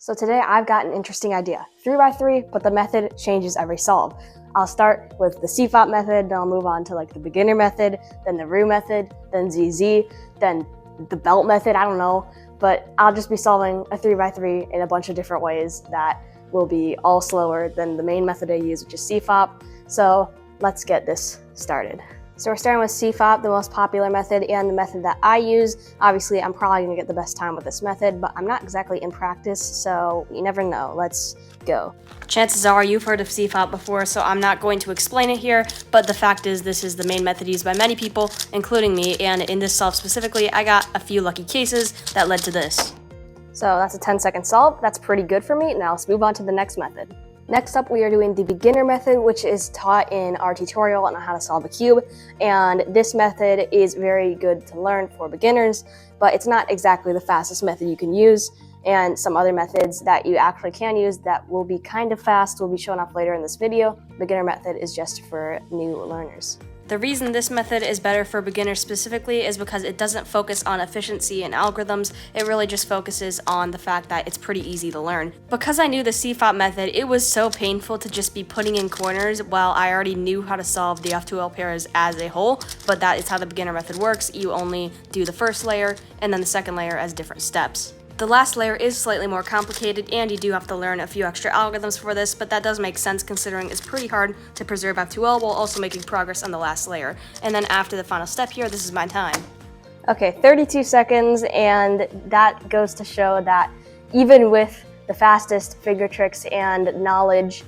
So today I've got an interesting idea. 3x3, but the method changes every solve. I'll start with the FOP method, then I'll move on to like the beginner method, then the roux method, then ZZ, then the belt method, I don't know. But I'll just be solving a 3x3 in a bunch of different ways that will be all slower than the main method I use, which is FOP. So let's get this started. So we're starting with FOP, the most popular method and the method that I use. Obviously, I'm probably gonna get the best time with this method, but I'm not exactly in practice, so you never know. Let's go. Chances are you've heard of FOP before, so I'm not going to explain it here, but the fact is this is the main method used by many people, including me, and in this solve specifically, I got a few lucky cases that led to this. So that's a 10-second solve. That's pretty good for me. Now let's move on to the next method. Next up, we are doing the beginner method, which is taught in our tutorial on how to solve a cube. And this method is very good to learn for beginners, but it's not exactly the fastest method you can use. And some other methods that you actually can use that will be kind of fast will be shown off later in this video. Beginner method is just for new learners. The reason this method is better for beginners specifically is because it doesn't focus on efficiency and algorithms. It really just focuses on the fact that it's pretty easy to learn. Because I knew the FOP method, it was so painful to just be putting in corners while I already knew how to solve the F2L pairs as a whole, but that is how the beginner method works. You only do the first layer and then the second layer as different steps. The last layer is slightly more complicated and you do have to learn a few extra algorithms for this, but that does make sense considering it's pretty hard to preserve F2L while also making progress on the last layer. And then after the final step here, this is my time. Okay, 32 seconds, and that goes to show that even with the fastest finger tricks and knowledge,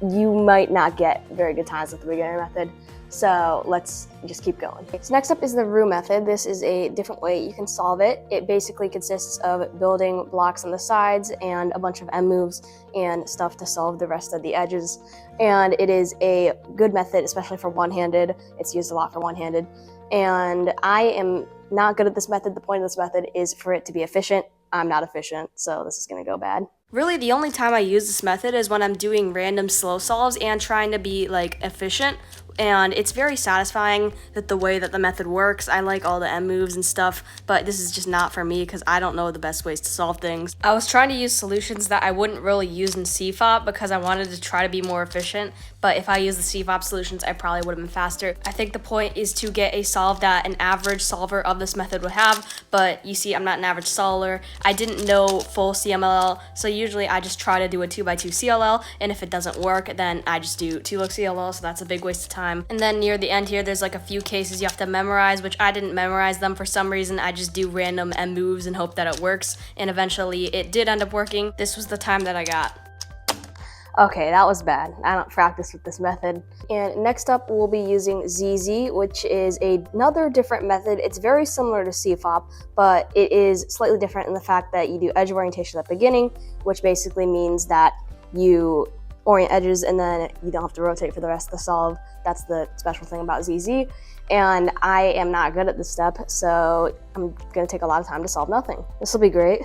you might not get very good times with the beginner method. So let's just keep going. So next up is the roux method. This is a different way you can solve it. It basically consists of building blocks on the sides and a bunch of M moves and stuff to solve the rest of the edges. And it is a good method, especially for one-handed. It's used a lot for one-handed. And I am not good at this method. The point of this method is for it to be efficient. I'm not efficient, so this is gonna go bad. Really, the only time I use this method is when I'm doing random slow solves and trying to be like efficient. And it's very satisfying that the way that the method works. I like all the M moves and stuff, but this is just not for me because I don't know the best ways to solve things. I was trying to use solutions that I wouldn't really use in FOP because I wanted to try to be more efficient, but if I used the FOP solutions, I probably would have been faster. I think the point is to get a solve that an average solver of this method would have, but you see, I'm not an average solver. I didn't know full CMLL, so usually I just try to do a 2x2 CLL, and if it doesn't work, then I just do 2-look CLL, so that's a big waste of time. And then near the end here, there's like a few cases you have to memorize, which I didn't memorize them for some reason. I just do random M moves and hope that it works. And eventually it did end up working. This was the time that I got. Okay, that was bad. I don't practice with this method. And next up, we'll be using ZZ, which is another different method. It's very similar to FOP, but it is slightly different in the fact that you do edge orientation at the beginning, which basically means that you orient edges and then you don't have to rotate for the rest of the solve. That's the special thing about ZZ. And I am not good at this step, so I'm gonna take a lot of time to solve nothing. This will be great.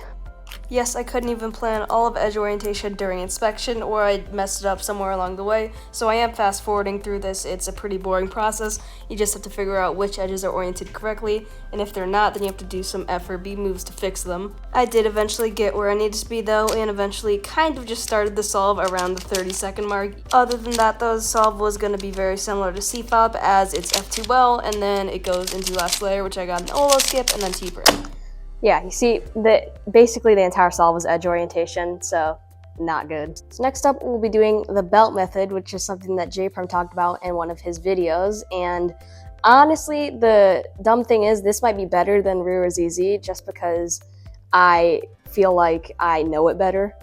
Yes, I couldn't even plan all of edge orientation during inspection, or I'd messed it up somewhere along the way, so I am fast forwarding through this. It's a pretty boring process. You just have to figure out which edges are oriented correctly, and if they're not, then you have to do some F or B moves to fix them. I did eventually get where I needed to be though, and eventually kind of just started the solve around the 30-second mark. Other than that though, the solve was going to be very similar to FOP as it's F2L, and then it goes into last layer, which I got an Olo skip, and then T-break. Yeah, you see, basically the entire solve was edge orientation, so not good. So next up, we'll be doing the belt method, which is something that J-Perm talked about in one of his videos. And honestly, the dumb thing is this might be better than roux or ZZ just because I feel like I know it better,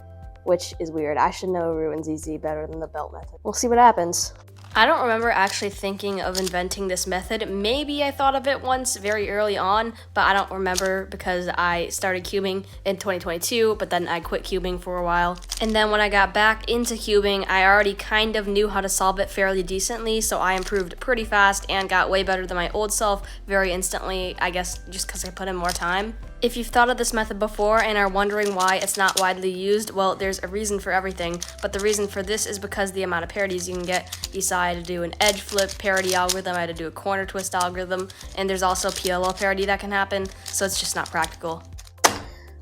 which is weird. I should know roux and ZZ better than the belt method. We'll see what happens. I don't remember actually thinking of inventing this method. Maybe I thought of it once very early on, but I don't remember because I started cubing in 2022, but then I quit cubing for a while. And then when I got back into cubing, I already kind of knew how to solve it fairly decently, so I improved pretty fast and got way better than my old self very instantly, I guess just because I put in more time. If you've thought of this method before and are wondering why it's not widely used, well, there's a reason for everything, but the reason for this is because the amount of parodies you can get. You saw I had to do an edge flip parody algorithm, I had to do a corner twist algorithm, and there's also PLL parody that can happen, so it's just not practical.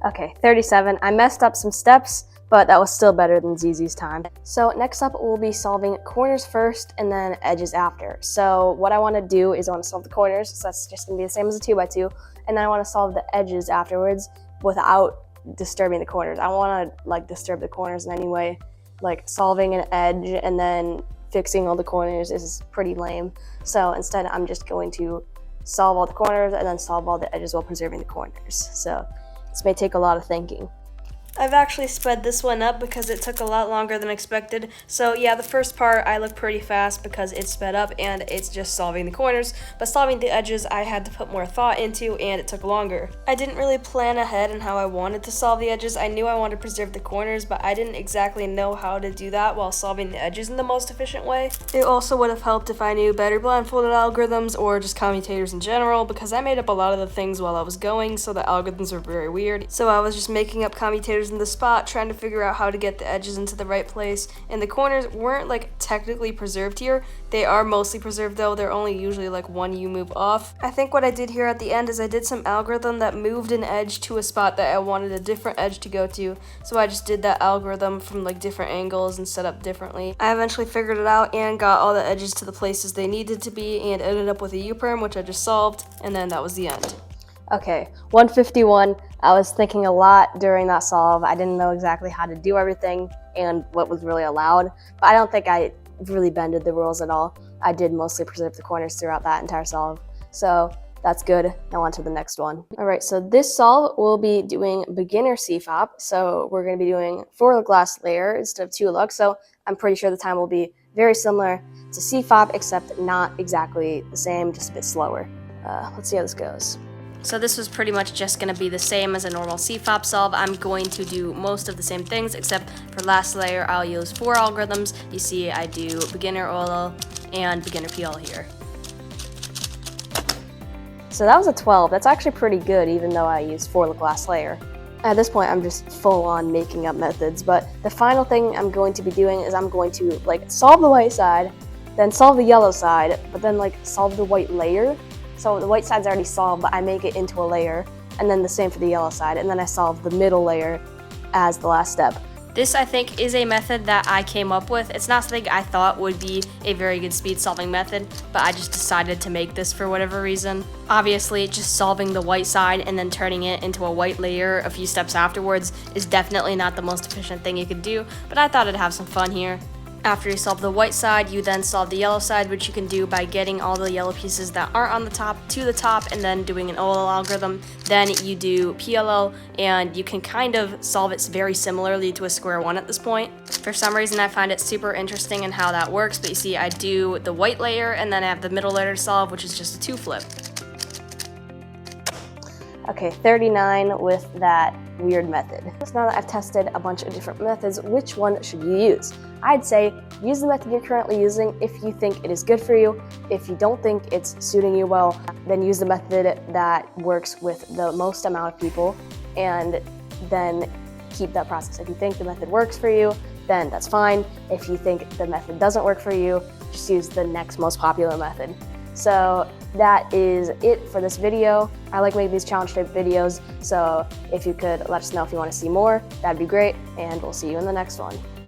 Okay, 37. I messed up some steps, but that was still better than ZZ's time. So next up, we'll be solving corners first and then edges after. So what I want to do is I want to solve the corners, so that's just going to be the same as a 2x2, and then I want to solve the edges afterwards without disturbing the corners. I don't want to like disturb the corners in any way. Like solving an edge and then fixing all the corners is pretty lame. So instead, I'm just going to solve all the corners and then solve all the edges while preserving the corners. So this may take a lot of thinking. I've actually sped this one up because it took a lot longer than expected. So yeah, the first part I look pretty fast because it's sped up and it's just solving the corners, but solving the edges I had to put more thought into and it took longer. I didn't really plan ahead on how I wanted to solve the edges. I knew I wanted to preserve the corners, but I didn't exactly know how to do that while solving the edges in the most efficient way. It also would have helped if I knew better blindfolded algorithms or just commutators in general, because I made up a lot of the things while I was going, so the algorithms were very weird. So I was just making up commutators in the spot, trying to figure out how to get the edges into the right place, and the corners weren't like technically preserved here. They are mostly preserved though. They're only usually like one U move off. I think what I did here at the end is I did some algorithm that moved an edge to a spot that I wanted a different edge to go to, so I just did that algorithm from like different angles and set up differently. I eventually figured it out and got all the edges to the places they needed to be and ended up with a U-perm, which I just solved, and then that was the end. Okay, 151. I was thinking a lot during that solve. I didn't know exactly how to do everything and what was really allowed, but I don't think I really bended the rules at all. I did mostly preserve the corners throughout that entire solve, so that's good. Now on to the next one. All right, so this solve we'll be doing beginner CFOP, so we're going to be doing 4 glass layer instead of 2 lug, so I'm pretty sure the time will be very similar to CFOP, except not exactly the same, just a bit slower. Let's see how this goes. So this was pretty much just going to be the same as a normal CFOP solve. I'm going to do most of the same things, except for last layer I'll use 4 algorithms. You see I do beginner OLL and beginner PL here. So that was a 12. That's actually pretty good, even though I used 4 glass layer. At this point I'm just full on making up methods, but the final thing I'm going to be doing is I'm going to like solve the white side, then solve the yellow side, but then like solve the white layer. So the white side's already solved, but I make it into a layer, and then the same for the yellow side, and then I solve the middle layer as the last step. This, I think, is a method that I came up with. It's not something I thought would be a very good speed solving method, but I just decided to make this for whatever reason. Obviously, just solving the white side and then turning it into a white layer a few steps afterwards is definitely not the most efficient thing you could do, but I thought I'd have some fun here. After you solve the white side, you then solve the yellow side, which you can do by getting all the yellow pieces that aren't on the top to the top and then doing an OLL algorithm. Then you do PLL, and you can kind of solve it very similarly to a square one at this point. For some reason, I find it super interesting in how that works, but you see I do the white layer and then I have the middle layer to solve, which is just a 2 flip. Okay, 39 with that weird method. So now that I've tested a bunch of different methods, which one should you use? I'd say use the method you're currently using if you think it is good for you. If you don't think it's suiting you well, then use the method that works with the most amount of people, and then keep that process. If you think the method works for you, then that's fine. If you think the method doesn't work for you, just use the next most popular method. So that is it for this video. I like making these challenge type videos, so if you could let us know if you want to see more, that'd be great, and we'll see you in the next one.